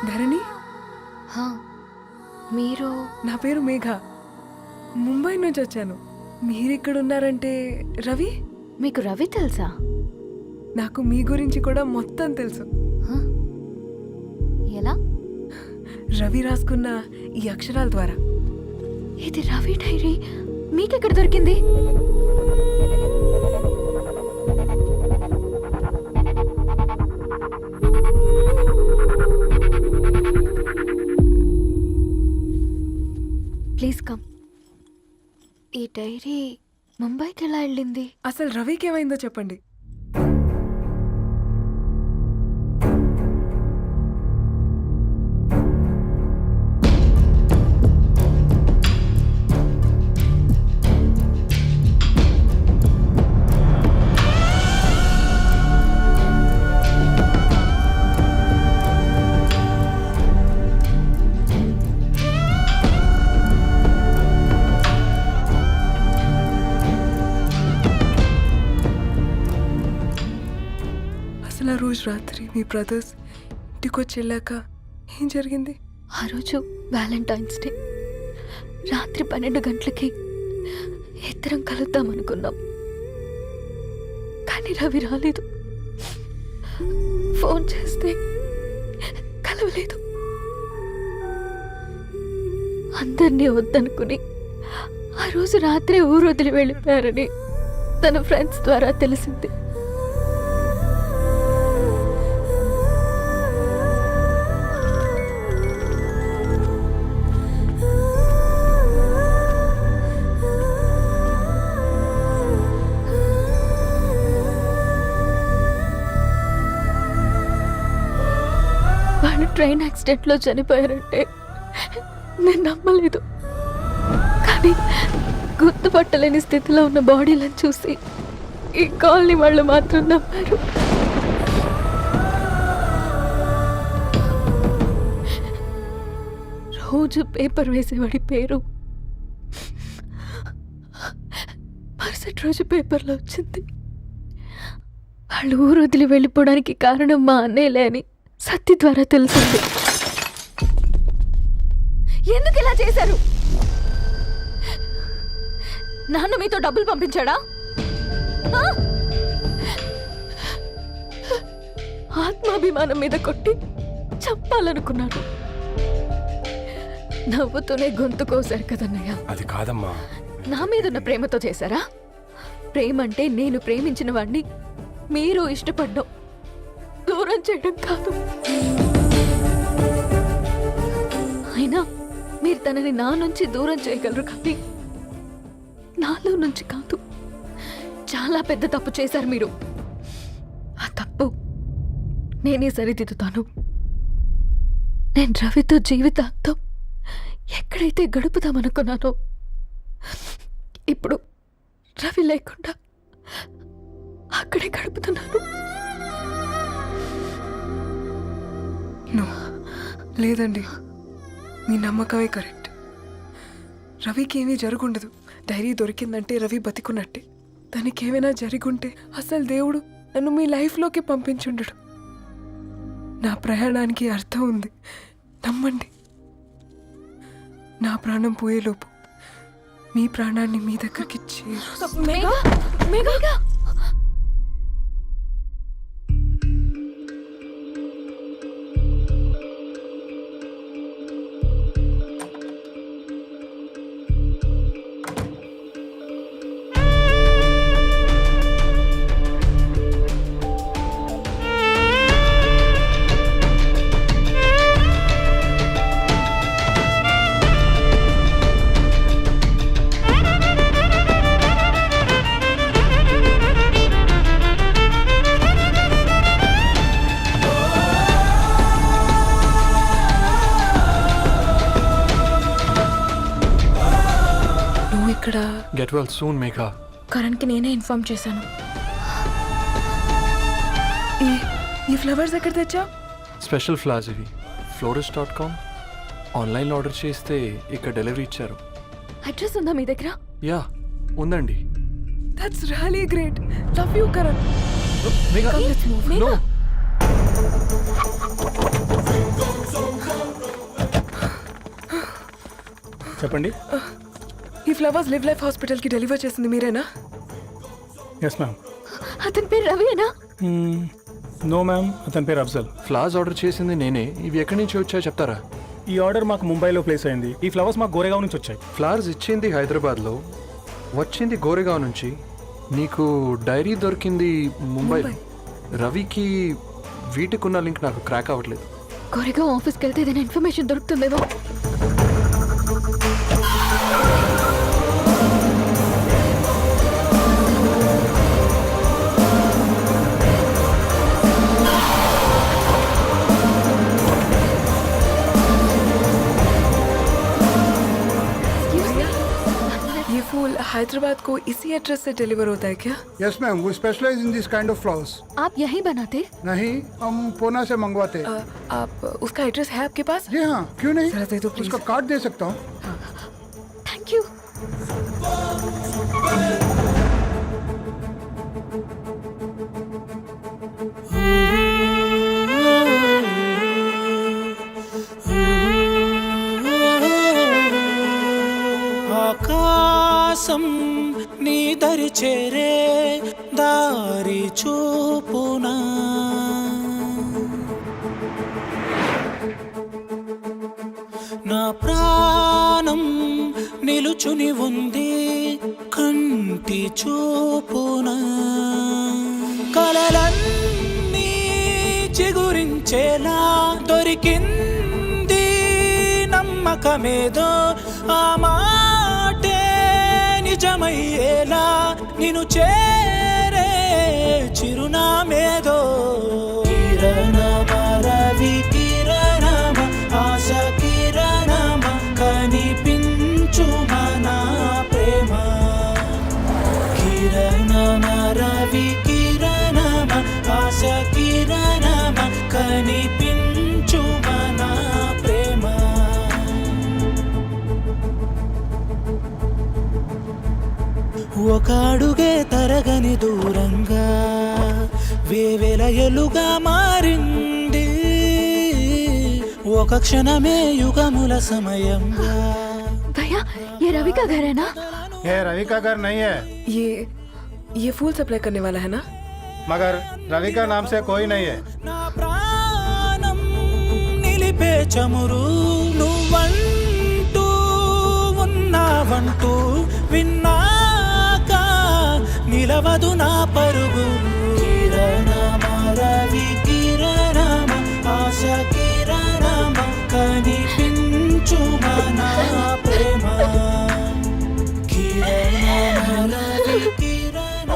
ధరణి, హా, మీరు? నా పేరు మేఘ. ముంబై నుంచి వచ్చాను. మీరిక్కడ ఉన్నారంటే రవి? మీకు రవి తెలుసా? నాకు మీ గురించి కూడా మొత్తం తెలుసు. హా? ఎలా? రవి రాసుకున్న ఈ అక్షరాల ద్వారా. ఇది రవి డైరీ మీకెక్కడ దొరికింది? Please come. ఈ డైరీ ముంబైకి ఎలా వెళ్ళింది? అసలు రవికి ఏమైందో చెప్పండి. అసలు ఆ రోజు రాత్రి మీ బ్రదర్స్ ఇంటికి వచ్చి వెళ్ళాక ఏం జరిగింది? ఆ రోజు వ్యాలంటైన్స్ డే రాత్రి 12 గంటలకి ఇద్దరం కలుద్దాం అనుకున్నాం. కానీ రవి రాలేదు. ఫోన్ చేస్తే కలవలేదు. అందరినీ వద్దనుకుని ఆ రోజు రాత్రి ఊరు వదిలి వెళ్ళిపోయారని తన ఫ్రెండ్స్ ద్వారా తెలిసింది. వాళ్ళు ట్రైన్ యాక్సిడెంట్లో చనిపోయారంటే నేను నమ్మలేదు. కానీ గుర్తుపట్టలేని స్థితిలో ఉన్న బాడీలను చూసి ఈ కాలనీ వాళ్ళు మాత్రం నమ్మారు. రోజు పేపర్ వేసేవాడి పేరు మరుసటి రోజు పేపర్లో వచ్చింది. వాళ్ళు ఊరు వదిలి వెళ్ళిపోవడానికి కారణం మా అన్నయ్యలే అని సత్తి ద్వారా తెలిసింది. ఎందుకు ఇలా చేశారు? నాన్న మీతో డబ్బులు పంపించాడా? ఆత్మాభిమానం మీద కొట్టి చంపాలనుకున్నాను. నవ్వుతూనే గొంతు కోసారు కదన్నయ్య. అది కాదమ్మా. నా మీదున్న ప్రేమతో చేశారా? ప్రేమ అంటే నేను ప్రేమించిన వాడిని మీరు ఇష్టపడ్డం, దూరం చేయడం కాదు. అయినా మీరు తనని నా నుంచి దూరం చేయగలరు కానీ నాలో నుంచి కాదు. చాలా పెద్ద తప్పు చేశారు మీరు. ఆ తప్పు నేనే సరిదిద్దుతాను. నేను రవితో జీవితాంతం ఎక్కడైతే గడుపుదామనుకున్నానో ఇప్పుడు రవి లేకుండా అక్కడే గడుపుతున్నాను. లేదండి, మీ నమ్మకమే కరెక్ట్. రవికి ఏమీ జరుగుండదు. డైరీ దొరికిందంటే రవి బతికున్నట్టే. తనకి ఏమైనా జరుగుంటే అసలు దేవుడు నన్ను మీ లైఫ్లోకి పంపించుండడు. నా ప్రయాణానికి అర్థం ఉంది, నమ్మండి. నా ప్రాణం పోయేలోపు మీ ప్రాణాన్ని మీ దగ్గరికి ఇక్కడ. Get well soon Megha. కరణ్కి నేనే ఇన్ఫార్మ్ చేశాను. ఈ ఫ్లవర్స్ ఎక్కడ తెచ్చా? స్పెషల్ ఫ్లవర్స్ ఇవి. florist.com ఆన్లైన్లో ఆర్డర్ చేస్తే ఇక్కడ డెలివరీ ఇచ్చారు. అడ్రస్ ఉందా మీ దగ్గర? యా ఉందండి. That's really great. Love you Karan. Megha Come, let's move. No. చెప్పండి. ఈ ఫ్లవర్స్ లివ్ లైఫ్ హాస్పిటల్కి డెలివర్ చేసింది మీరేనా? Yes ma'am. అతని పేరు రవియేనా? నో మ్యామ్, అతని పేరు అఫ్జల్. ఫ్లవర్స్ ఆర్డర్ చేసింది నేనే. ఇవి ఎక్కడి నుంచి వచ్చాయో చెప్తారా? ఈ ఆర్డర్ మాకు ముంబైలో ప్లేస్ అయింది. ఈ ఫ్లవర్స్ మాకు గోరేగావ్ నుంచి వచ్చాయి. ఫ్లవర్స్ ఇచ్చింది హైదరాబాద్లో, వచ్చింది గోరేగావ్ నుంచి. నీకు డైరీ దొరికింది ముంబై. రవికి వీటికున్న లింక్ నాకు క్రాక్ అవ్వట్లేదు. కోరేగా ఆఫీస్కి వెళ్తే ఏదైనా ఇన్ఫర్మేషన్ దొరుకుతుందేమో. ये फूल हैदराबाद को इसी एड्रेस से डिलीवर होता है क्या? Yes ma'am, we specialise in this kind of flowers. आप यहीं बनाते? नहीं, हम पूना से मंगवाते हैं. आप उसका एड्रेस है आपके पास? जी हाँ, क्यों नहीं? जरा दे दो प्लीज. उसका कार्ड दे सकता हूँ. Thank you. ఆకాశం నీ దరి చేరే దారి చూపునా, నా ప్రాణం నిలుచుని ఉంది కంటి చూపునా, కలలన్నీ చిగురించేలా దొరికింది నమ్మకమేదో, ఆ మాటే నిజమయ్యేలా నిన్ను చేరే చిరునామేదో. కిరణమ రవి కిరణమ ఆశ కిరణమ కనిపించు మన ప్రేమ. కిరణమ రవి కిరణమ ఆశ కిరణమ కనిపించు మన ప్రేమ. ఒక అడుగే తరగని దూరంగా వేవేల ఎలుగా మారింది, ఒక క్షణమే యుగముల సమయంగా. भैया ये रवि का घर है ना? ये रवि का घर नहीं है, ये फूल सप्लाई करने वाला है ना? मगर रवि का नाम से कोई नहीं है. నా ప్రాణం నిలిపే చమురు నువ్వంటూ ఉన్నావంటూ విన్నాక నిలవదు నా పరుగు. కిరణమ రవి కిరణమ ఆశ కిరణమ కనిపించు మన ప్రేమ. కిరణమ రవి కిరణమ.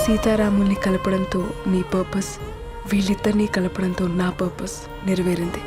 సీతారాముల్ని కలపడంతో నీ పర్పస్, వీళ్ళిద్దరినీ కలపడంతో నా పర్పస్ నెరవేరింది.